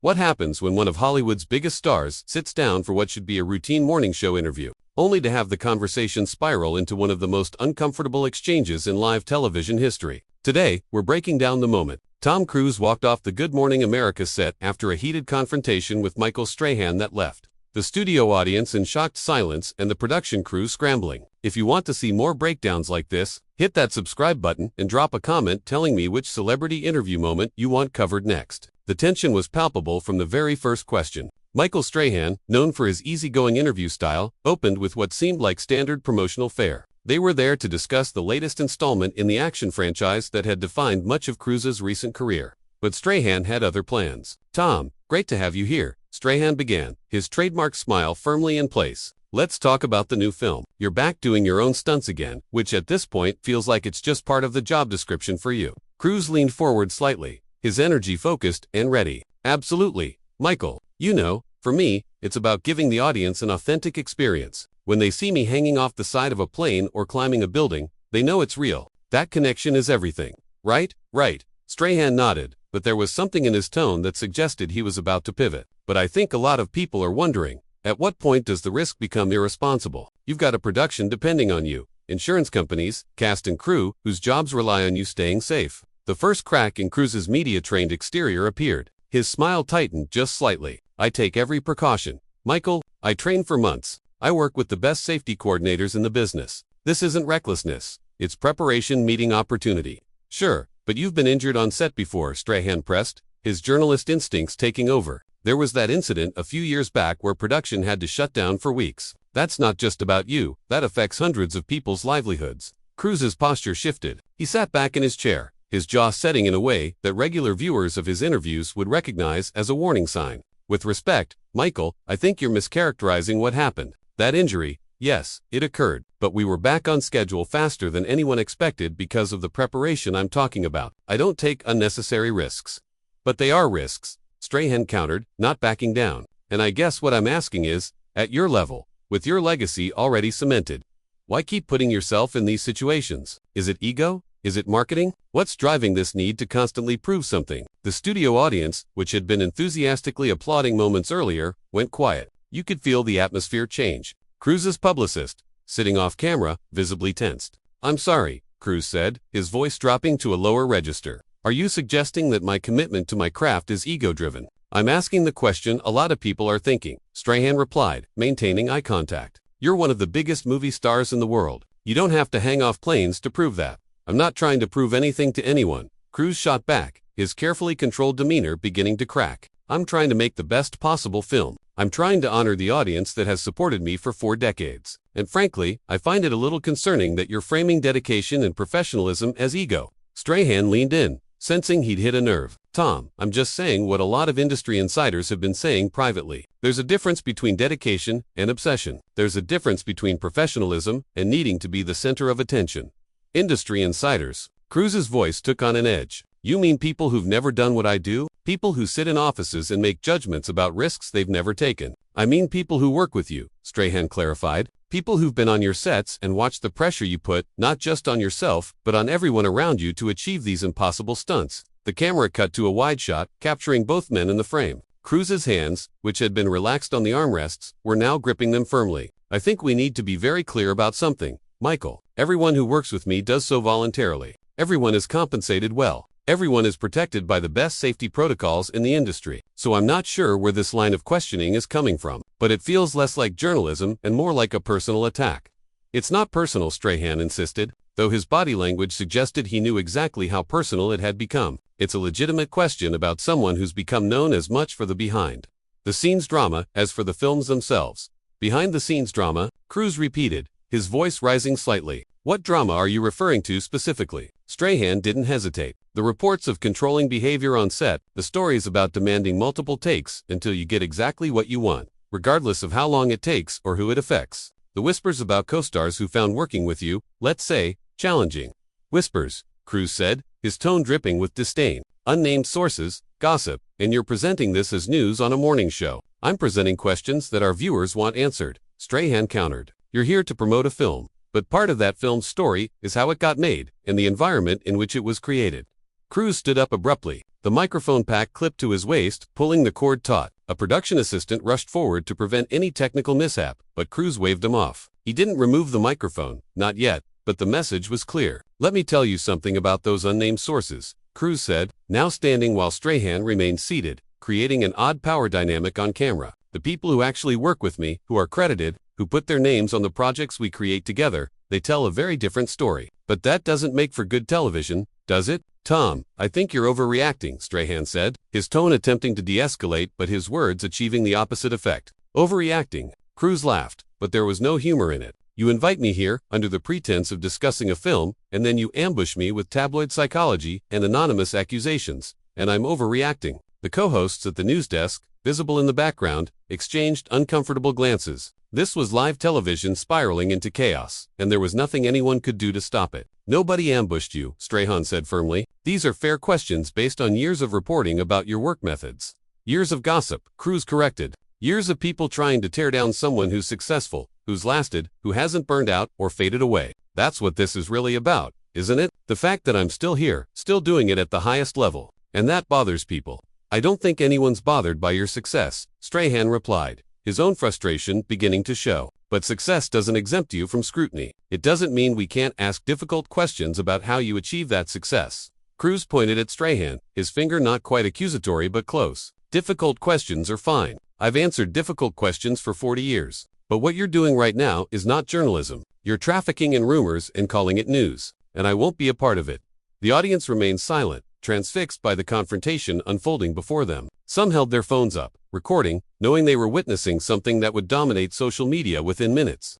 What happens when one of Hollywood's biggest stars sits down for what should be a routine morning show interview, only to have the conversation spiral into one of the most uncomfortable exchanges in live television history? Today, we're breaking down the moment. Tom Cruise walked off the Good Morning America set after a heated confrontation with Michael Strahan that left the studio audience in shocked silence and the production crew scrambling. If you want to see more breakdowns like this, hit that subscribe button and drop a comment telling me which celebrity interview moment you want covered next. The tension was palpable from the very first question. Michael Strahan, known for his easygoing interview style, opened with what seemed like standard promotional fare. They were there to discuss the latest installment in the action franchise that had defined much of Cruise's recent career. But Strahan had other plans. "Tom, great to have you here," Strahan began, his trademark smile firmly in place. "Let's talk about the new film. You're back doing your own stunts again, which at this point feels like it's just part of the job description for you." Cruise leaned forward slightly, his energy focused and ready. "Absolutely, Michael. You know, for me, it's about giving the audience an authentic experience. When they see me hanging off the side of a plane or climbing a building, they know it's real. That connection is everything." "Right, right." Strahan nodded, but there was something in his tone that suggested he was about to pivot. "But I think a lot of people are wondering, at what point does the risk become irresponsible? You've got a production depending on you, insurance companies, cast and crew, whose jobs rely on you staying safe." The first crack in Cruise's media-trained exterior appeared. His smile tightened just slightly. "I take every precaution, Michael. I train for months. I work with the best safety coordinators in the business. This isn't recklessness. It's preparation meeting opportunity." "Sure, but you've been injured on set before," Strahan pressed, his journalist instincts taking over. "There was that incident a few years back where production had to shut down for weeks. That's not just about you, that affects hundreds of people's livelihoods." Cruise's posture shifted. He sat back in his chair, his jaw setting in a way that regular viewers of his interviews would recognize as a warning sign. "With respect, Michael, I think you're mischaracterizing what happened. That injury, yes, it occurred, but we were back on schedule faster than anyone expected because of the preparation I'm talking about. I don't take unnecessary risks." "But they are risks," Strahan countered, not backing down. "And I guess what I'm asking is, at your level, with your legacy already cemented, why keep putting yourself in these situations? Is it ego? Is it marketing? What's driving this need to constantly prove something?" The studio audience, which had been enthusiastically applauding moments earlier, went quiet. You could feel the atmosphere change. Cruise's publicist, sitting off camera, visibly tensed. "I'm sorry," Cruise said, his voice dropping to a lower register. "Are you suggesting that my commitment to my craft is ego-driven?" "I'm asking the question a lot of people are thinking," Strahan replied, maintaining eye contact. "You're one of the biggest movie stars in the world. You don't have to hang off planes to prove that." "I'm not trying to prove anything to anyone," Cruise shot back, his carefully controlled demeanor beginning to crack. "I'm trying to make the best possible film. I'm trying to honor the audience that has supported me for 4 decades. And frankly, I find it a little concerning that you're framing dedication and professionalism as ego." Strahan leaned in, sensing he'd hit a nerve. "Tom, I'm just saying what a lot of industry insiders have been saying privately. There's a difference between dedication and obsession. There's a difference between professionalism and needing to be the center of attention." "Industry insiders." Cruise's voice took on an edge. "You mean people who've never done what I do? People who sit in offices and make judgments about risks they've never taken?" "I mean people who work with you," Strahan clarified. "People who've been on your sets and watched the pressure you put, not just on yourself, but on everyone around you to achieve these impossible stunts." The camera cut to a wide shot, capturing both men in the frame. Cruise's hands, which had been relaxed on the armrests, were now gripping them firmly. "I think we need to be very clear about something, Michael. Everyone who works with me does so voluntarily. Everyone is compensated well. Everyone is protected by the best safety protocols in the industry. So I'm not sure where this line of questioning is coming from, but it feels less like journalism and more like a personal attack." "It's not personal," Strahan insisted, though his body language suggested he knew exactly how personal it had become. "It's a legitimate question about someone who's become known as much for the behind-the-scenes drama as for the films themselves." "Behind-the-scenes drama," Cruise repeated, his voice rising slightly. "What drama are you referring to specifically?" Strahan didn't hesitate. "The reports of controlling behavior on set, the stories about demanding multiple takes until you get exactly what you want, regardless of how long it takes or who it affects. The whispers about co-stars who found working with you, let's say, challenging." "Whispers," Cruise said, his tone dripping with disdain. "Unnamed sources, gossip, and you're presenting this as news on a morning show." "I'm presenting questions that our viewers want answered," Strahan countered. "You're here to promote a film, but part of that film's story is how it got made and the environment in which it was created." Cruise stood up abruptly, the microphone pack clipped to his waist, pulling the cord taut. A production assistant rushed forward to prevent any technical mishap, but Cruz waved him off. He didn't remove the microphone, not yet, but the message was clear. "Let me tell you something about those unnamed sources," Cruz said, now standing while Strahan remained seated, creating an odd power dynamic on camera. "The people who actually work with me, who are credited, who put their names on the projects we create together, they tell a very different story. But that doesn't make for good television, does it?" "Tom, I think you're overreacting," Strahan said, his tone attempting to de-escalate but his words achieving the opposite effect. "Overreacting?" Cruz laughed, but there was no humor in it. "You invite me here, under the pretense of discussing a film, and then you ambush me with tabloid psychology and anonymous accusations, and I'm overreacting." The co-hosts at the news desk, visible in the background, exchanged uncomfortable glances. This was live television spiraling into chaos, and there was nothing anyone could do to stop it. "Nobody ambushed you," Strahan said firmly. "These are fair questions based on years of reporting about your work methods." "Years of gossip," Cruz corrected. "Years of people trying to tear down someone who's successful, who's lasted, who hasn't burned out or faded away. That's what this is really about, isn't it? The fact that I'm still here, still doing it at the highest level. And that bothers people." "I don't think anyone's bothered by your success," Strahan replied, his own frustration beginning to show. "But success doesn't exempt you from scrutiny. It doesn't mean we can't ask difficult questions about how you achieve that success." Cruz pointed at Strahan, his finger not quite accusatory but close. "Difficult questions are fine. I've answered difficult questions for 40 years. But what you're doing right now is not journalism. You're trafficking in rumors and calling it news. And I won't be a part of it." The audience remained silent, transfixed by the confrontation unfolding before them. Some held their phones up, recording, knowing they were witnessing something that would dominate social media within minutes.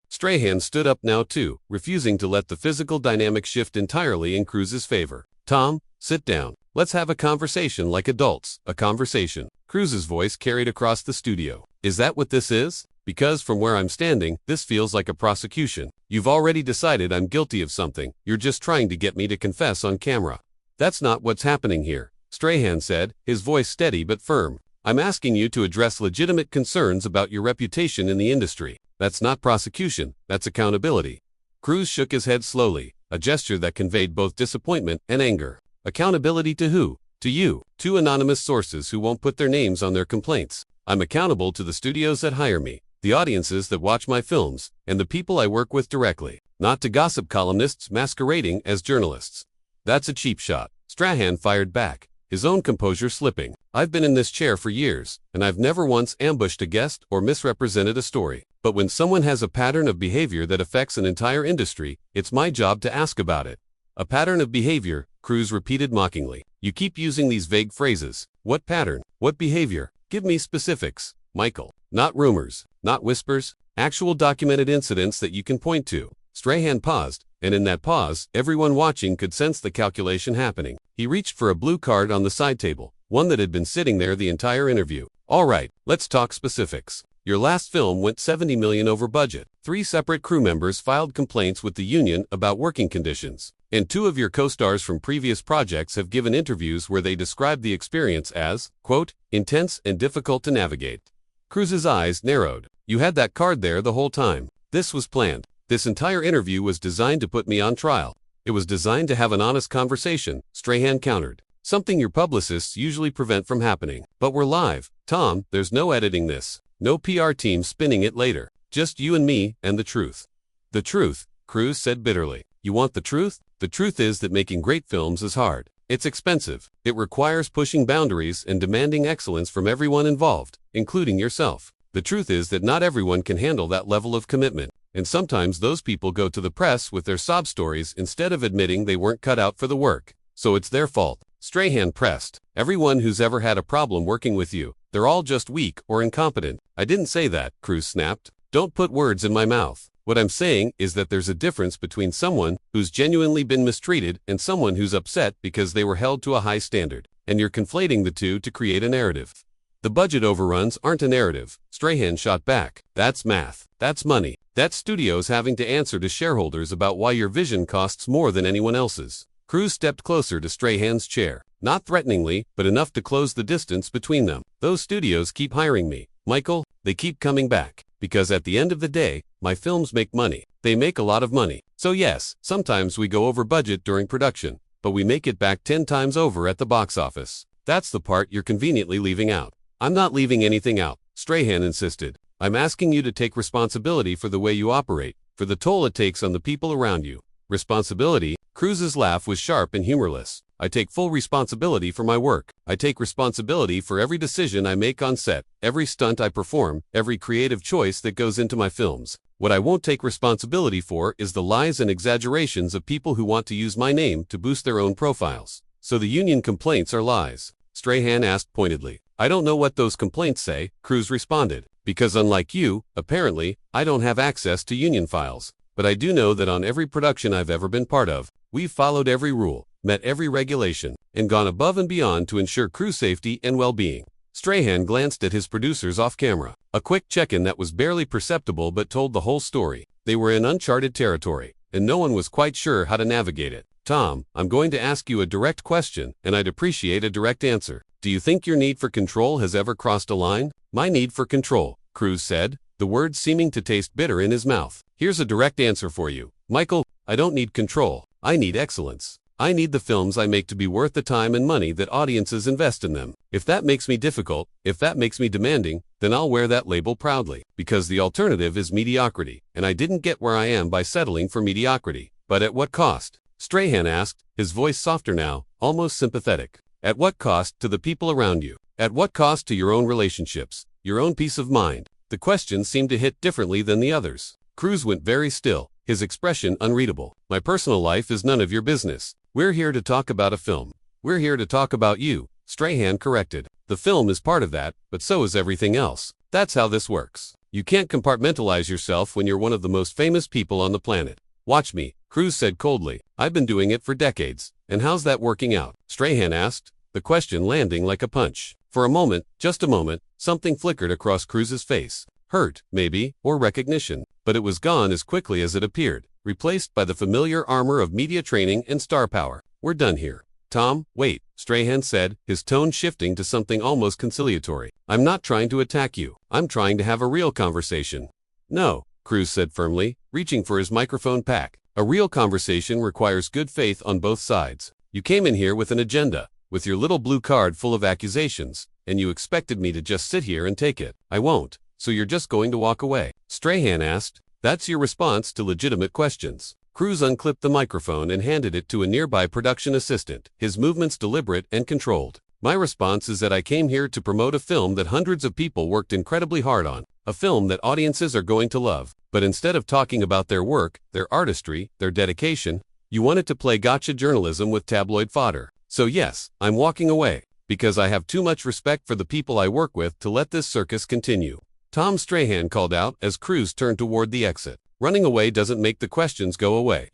Strahan stood up now too, refusing to let the physical dynamic shift entirely in Cruz's favor. "Tom, sit down. Let's have a conversation like adults, a conversation." Cruz's voice carried across the studio. "Is that what this is? Because from where I'm standing, this feels like a prosecution. You've already decided I'm guilty of something, you're just trying to get me to confess on camera." "That's not what's happening here," Strahan said, his voice steady but firm. "I'm asking you to address legitimate concerns about your reputation in the industry. That's not prosecution, that's accountability." Cruz shook his head slowly, a gesture that conveyed both disappointment and anger. "Accountability to who?" "To you, two anonymous sources who won't put their names on their complaints. I'm accountable to the studios that hire me, the audiences that watch my films, and the people I work with directly, not to gossip columnists masquerading as journalists." "That's a cheap shot," Strahan fired back, his own composure slipping. "I've been in this chair for years, and I've never once ambushed a guest or misrepresented a story. But when someone has a pattern of behavior that affects an entire industry, it's my job to ask about it." "A pattern of behavior," Cruz repeated mockingly. "You keep using these vague phrases. What pattern? What behavior? Give me specifics, Michael. Not rumors, not whispers, actual documented incidents that you can point to." Strahan paused, and in that pause, everyone watching could sense the calculation happening. He reached for a blue card on the side table, one that had been sitting there the entire interview. "All right, let's talk specifics. Your last film went $70 million over budget. 3 separate crew members filed complaints with the union about working conditions. And 2 of your co-stars from previous projects have given interviews where they described the experience as, quote, intense and difficult to navigate." Cruz's eyes narrowed. "You had that card there the whole time. This was planned. This entire interview was designed to put me on trial. It was designed to have an honest conversation," Strahan countered. "Something your publicists usually prevent from happening. But we're live, Tom, there's no editing this. No PR team spinning it later. Just you and me and the truth." "The truth," Cruz said bitterly. "You want the truth? The truth is that making great films is hard. It's expensive. It requires pushing boundaries and demanding excellence from everyone involved, including yourself. The truth is that not everyone can handle that level of commitment, and sometimes those people go to the press with their sob stories instead of admitting they weren't cut out for the work. So it's their fault." Strahan pressed. "Everyone who's ever had a problem working with you, they're all just weak or incompetent." "I didn't say that," Cruz snapped. "Don't put words in my mouth. What I'm saying is that there's a difference between someone who's genuinely been mistreated and someone who's upset because they were held to a high standard, and you're conflating the two to create a narrative." "The budget overruns aren't a narrative," Strahan shot back. "That's math. That's money. That's studios having to answer to shareholders about why your vision costs more than anyone else's." Cruz stepped closer to Strahan's chair, not threateningly, but enough to close the distance between them. "Those studios keep hiring me, Michael. They keep coming back. Because at the end of the day, my films make money. They make a lot of money. So yes, sometimes we go over budget during production. but we make it back 10 times over at the box office. That's the part you're conveniently leaving out. I'm not leaving anything out, Strahan insisted. I'm asking you to take responsibility for the way you operate, for the toll it takes on the people around you. Responsibility? Cruise's laugh was sharp and humorless. I take full responsibility for my work. I take responsibility for every decision I make on set, every stunt I perform, every creative choice that goes into my films. What I won't take responsibility for is the lies and exaggerations of people who want to use my name to boost their own profiles. So the union complaints are lies? Strahan asked pointedly. I don't know what those complaints say, Cruise responded, because unlike you, apparently, I don't have access to union files. But I do know that on every production I've ever been part of, we've followed every rule, met every regulation, and gone above and beyond to ensure crew safety and well-being. Strahan glanced at his producers off camera. A quick check-in that was barely perceptible but told the whole story. They were in uncharted territory, and no one was quite sure how to navigate it. Tom, I'm going to ask you a direct question, and I'd appreciate a direct answer. Do you think your need for control has ever crossed a line? My need for control, Cruise said, the words seeming to taste bitter in his mouth. Here's a direct answer for you. Michael, I don't need control. I need excellence. I need the films I make to be worth the time and money that audiences invest in them. If that makes me difficult, if that makes me demanding, then I'll wear that label proudly, because the alternative is mediocrity, and I didn't get where I am by settling for mediocrity. But at what cost? Strahan asked, his voice softer now, almost sympathetic. At what cost to the people around you? At what cost to your own relationships, your own peace of mind? The question seemed to hit differently than the others. Cruise went very still, his expression unreadable. My personal life is none of your business. We're here to talk about a film. We're here to talk about you, Strahan corrected. The film is part of that, but so is everything else. That's how this works. You can't compartmentalize yourself when you're one of the most famous people on the planet. Watch me, Cruise said coldly. I've been doing it for decades. And how's that working out? Strahan asked, the question landing like a punch. For a moment, just a moment, something flickered across Cruise's face. Hurt, maybe, or recognition. But it was gone as quickly as it appeared, replaced by the familiar armor of media training and star power. We're done here. Tom, wait, Strahan said, his tone shifting to something almost conciliatory. I'm not trying to attack you. I'm trying to have a real conversation. No, Cruise said firmly, reaching for his microphone pack. A real conversation requires good faith on both sides. You came in here with an agenda, with your little blue card full of accusations, and you expected me to just sit here and take it. I won't. So you're just going to walk away? Strahan asked. That's your response to legitimate questions. Cruise unclipped the microphone and handed it to a nearby production assistant, his movements deliberate and controlled. My response is that I came here to promote a film that hundreds of people worked incredibly hard on, a film that audiences are going to love. But instead of talking about their work, their artistry, their dedication, you wanted to play gotcha journalism with tabloid fodder. So yes, I'm walking away, because I have too much respect for the people I work with to let this circus continue. Tom, Strahan called out as Cruise turned toward the exit. Running away doesn't make the questions go away.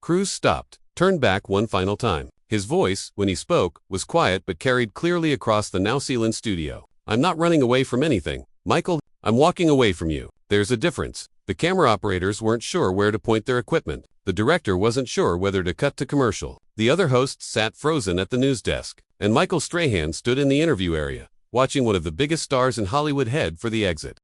Cruise stopped, turned back one final time. His voice, when he spoke, was quiet but carried clearly across the now sealed studio. I'm not running away from anything, Michael. I'm walking away from you. There's a difference. The camera operators weren't sure where to point their equipment. The director wasn't sure whether to cut to commercial. The other hosts sat frozen at the news desk. And Michael Strahan stood in the interview area, watching one of the biggest stars in Hollywood head for the exit.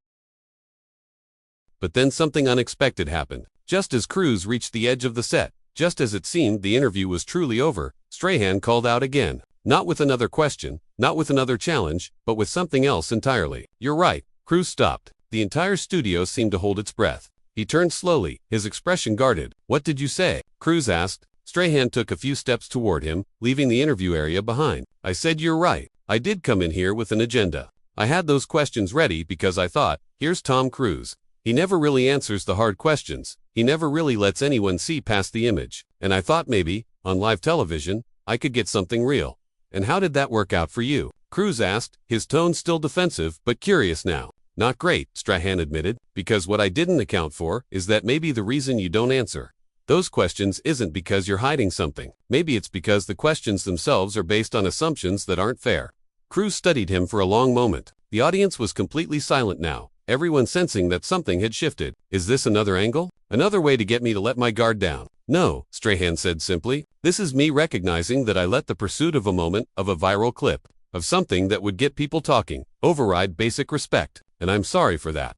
But then something unexpected happened. Just as Cruise reached the edge of the set, just as it seemed the interview was truly over, Strahan called out again. Not with another question, not with another challenge, but with something else entirely. You're right. Cruise stopped. The entire studio seemed to hold its breath. He turned slowly, his expression guarded. What did you say? Cruise asked. Strahan took a few steps toward him, leaving the interview area behind. I said you're right. I did come in here with an agenda. I had those questions ready because I thought, here's Tom Cruise. He never really answers the hard questions. He never really lets anyone see past the image. And I thought maybe, on live television, I could get something real. And how did that work out for you? Cruise asked, his tone still defensive but curious now. Not great, Strahan admitted, because what I didn't account for is that maybe the reason you don't answer those questions isn't because you're hiding something. Maybe it's because the questions themselves are based on assumptions that aren't fair. Cruise studied him for a long moment. The audience was completely silent now, everyone sensing that something had shifted. Is this another angle? Another way to get me to let my guard down? No, Strahan said simply. This is me recognizing that I let the pursuit of a moment, of a viral clip, of something that would get people talking, override basic respect. And I'm sorry for that.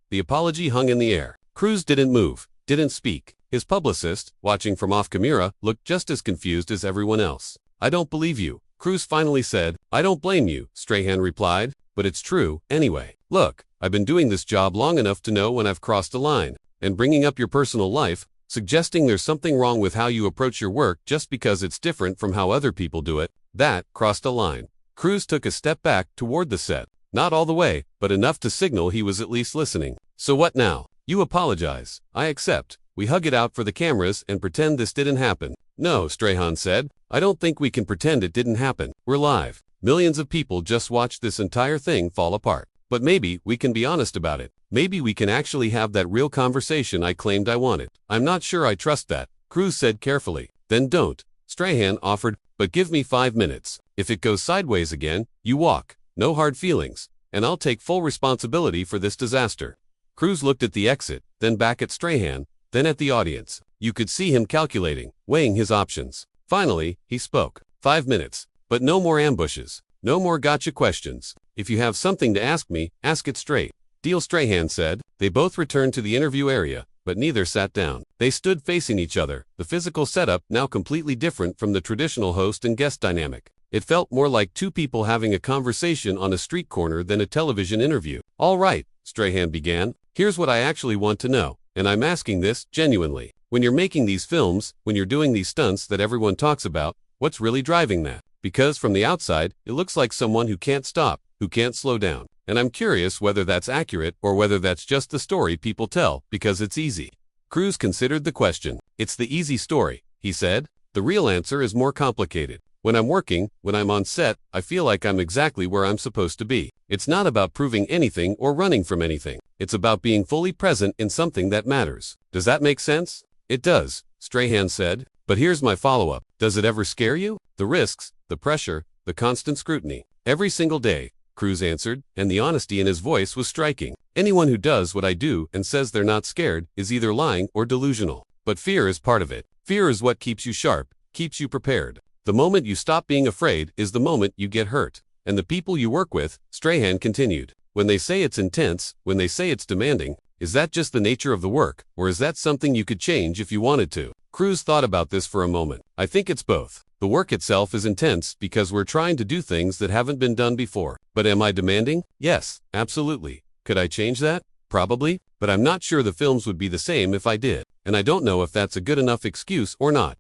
The apology hung in the air. Cruise didn't move, didn't speak. His publicist, watching from off camera, looked just as confused as everyone else. "I don't believe you," Cruz finally said. "I don't blame you," Strahan replied, "but it's true, anyway. Look, I've been doing this job long enough to know when I've crossed a line. And bringing up your personal life, suggesting there's something wrong with how you approach your work just because it's different from how other people do it, that crossed a line." Cruz took a step back toward the set. Not all the way, but enough to signal he was at least listening. "So what now? You apologize. I accept. We hug it out for the cameras and pretend this didn't happen." "No," Strahan said. "I don't think we can pretend it didn't happen. We're live. Millions of people just watched this entire thing fall apart. But maybe we can be honest about it. Maybe we can actually have that real conversation I claimed I wanted." "I'm not sure I trust that," Cruz said carefully. "Then don't," Strahan offered, "but give me 5 minutes. If it goes sideways again, you walk. No hard feelings. And I'll take full responsibility for this disaster." Cruz looked at the exit, then back at Strahan, then at the audience. You could see him calculating, weighing his options. Finally, he spoke. 5 minutes. But no more ambushes. No more gotcha questions. If you have something to ask me, ask it straight. "Deal," Strahan said. They both returned to the interview area, but neither sat down. They stood facing each other, the physical setup now completely different from the traditional host and guest dynamic. It felt more like two people having a conversation on a street corner than a television interview. "All right," Strahan began. "Here's what I actually want to know, and I'm asking this genuinely. When you're making these films, when you're doing these stunts that everyone talks about, what's really driving that? Because from the outside, it looks like someone who can't stop, who can't slow down. And I'm curious whether that's accurate or whether that's just the story people tell because it's easy." Cruz considered the question. "It's the easy story," he said. "The real answer is more complicated. When I'm working, when I'm on set, I feel like I'm exactly where I'm supposed to be. It's not about proving anything or running from anything. It's about being fully present in something that matters." "Does that make sense?" "It does," Strahan said. "But here's my follow-up. Does it ever scare you? The risks, the pressure, the constant scrutiny." "Every single day," Cruz answered, and the honesty in his voice was striking. "Anyone who does what I do and says they're not scared is either lying or delusional. But fear is part of it. Fear is what keeps you sharp, keeps you prepared. The moment you stop being afraid is the moment you get hurt. And the people you work with," Strahan continued, "when they say it's intense, when they say it's demanding, is that just the nature of the work, or is that something you could change if you wanted to?" Cruz thought about this for a moment. "I think it's both. The work itself is intense because we're trying to do things that haven't been done before. But am I demanding? Yes, absolutely. Could I change that? Probably, but I'm not sure the films would be the same if I did, and I don't know if that's a good enough excuse or not."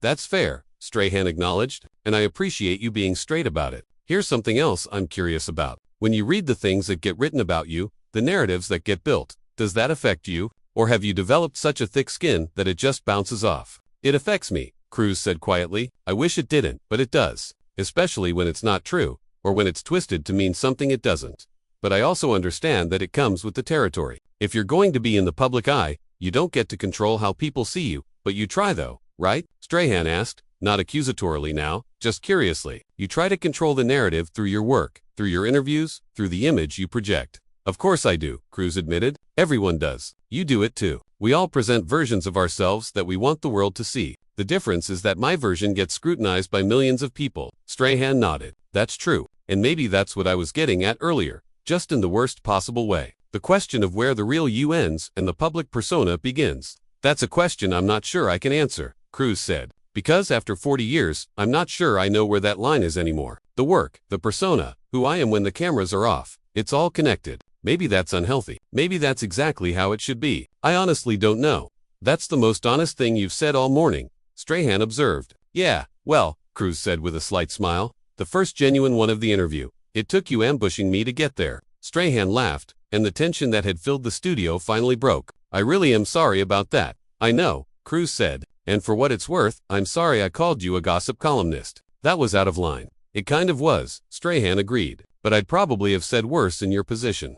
"That's fair," Strahan acknowledged, "and I appreciate you being straight about it. Here's something else I'm curious about. When you read the things that get written about you, the narratives that get built, does that affect you? Or have you developed such a thick skin that it just bounces off?" "It affects me," Cruz said quietly. "I wish it didn't, but it does. Especially when it's not true, or when it's twisted to mean something it doesn't. But I also understand that it comes with the territory. If you're going to be in the public eye, you don't get to control how people see you, but you try though, right?" Strahan asked, not accusatorily now, just curiously. "You try to control the narrative through your work, through your interviews, through the image you project." "Of course I do," Cruz admitted. "Everyone does. You do it too. We all present versions of ourselves that we want the world to see. The difference is that my version gets scrutinized by millions of people." Strahan nodded. "That's true. And maybe that's what I was getting at earlier, just in the worst possible way. The question of where the real you ends and the public persona begins. That's a question I'm not sure I can answer," Cruz said. "Because after 40 years, I'm not sure I know where that line is anymore. The work, the persona, who I am when the cameras are off, it's all connected. Maybe that's unhealthy. Maybe that's exactly how it should be. I honestly don't know." "That's the most honest thing you've said all morning," Strahan observed. "Yeah, well," Cruz said with a slight smile, "the first genuine one of the interview. It took you ambushing me to get there." Strahan laughed, and the tension that had filled the studio finally broke. "I really am sorry about that." "I know," Cruz said, "and for what it's worth, I'm sorry I called you a gossip columnist. That was out of line." "It kind of was," Strahan agreed, "but I'd probably have said worse in your position."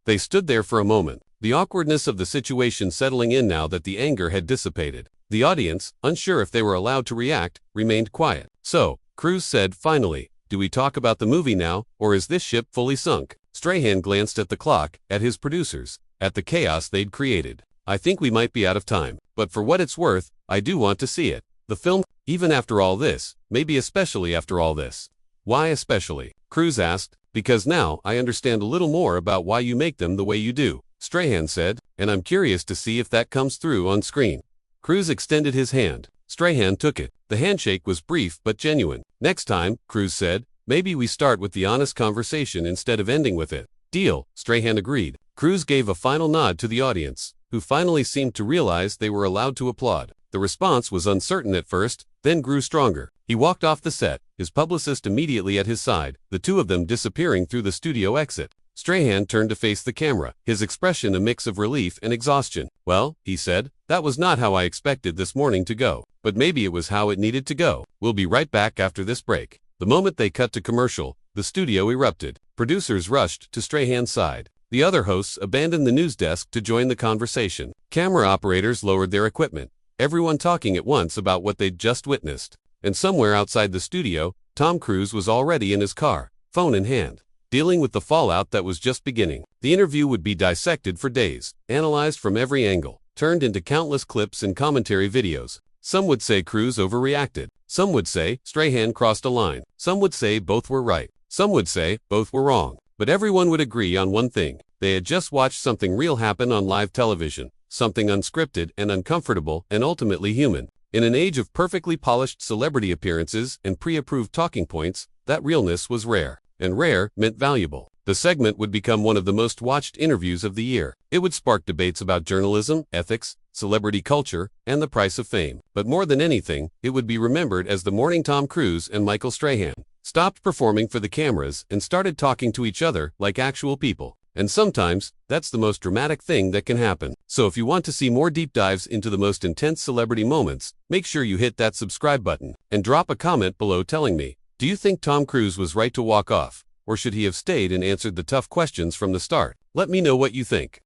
They stood there for a moment, the awkwardness of the situation settling in now that the anger had dissipated. The audience, unsure if they were allowed to react, remained quiet. "So," Cruz said finally, "do we talk about the movie now, or is this ship fully sunk?" Strahan glanced at the clock, at his producers, at the chaos they'd created. "I think we might be out of time, but for what it's worth, I do want to see it. The film, even after all this, maybe especially after all this." "Why especially?" Cruz asked. "Because now I understand a little more about why you make them the way you do," Strahan said, "and I'm curious to see if that comes through on screen." Cruise extended his hand. Strahan took it. The handshake was brief but genuine. "Next time," Cruise said, "maybe we start with the honest conversation instead of ending with it." "Deal," Strahan agreed. Cruise gave a final nod to the audience, who finally seemed to realize they were allowed to applaud. The response was uncertain at first, then grew stronger. He walked off the set, his publicist immediately at his side, the two of them disappearing through the studio exit. Strahan turned to face the camera, his expression a mix of relief and exhaustion. "Well," he said, "that was not how I expected this morning to go. But maybe it was how it needed to go. We'll be right back after this break." The moment they cut to commercial, the studio erupted. Producers rushed to Strahan's side. The other hosts abandoned the news desk to join the conversation. Camera operators lowered their equipment, everyone talking at once about what they'd just witnessed. And somewhere outside the studio, Tom Cruise was already in his car, phone in hand, dealing with the fallout that was just beginning. The interview would be dissected for days, analyzed from every angle, turned into countless clips and commentary videos. Some would say Cruise overreacted. Some would say Strahan crossed a line. Some would say both were right. Some would say both were wrong. But everyone would agree on one thing. They had just watched something real happen on live television, something unscripted and uncomfortable and ultimately human. In an age of perfectly polished celebrity appearances and pre-approved talking points, that realness was rare. And rare meant valuable. The segment would become one of the most watched interviews of the year. It would spark debates about journalism, ethics, celebrity culture, and the price of fame. But more than anything, it would be remembered as the morning Tom Cruise and Michael Strahan stopped performing for the cameras and started talking to each other like actual people. And sometimes, that's the most dramatic thing that can happen. So if you want to see more deep dives into the most intense celebrity moments, make sure you hit that subscribe button and drop a comment below telling me, do you think Tom Cruise was right to walk off, or should he have stayed and answered the tough questions from the start? Let me know what you think.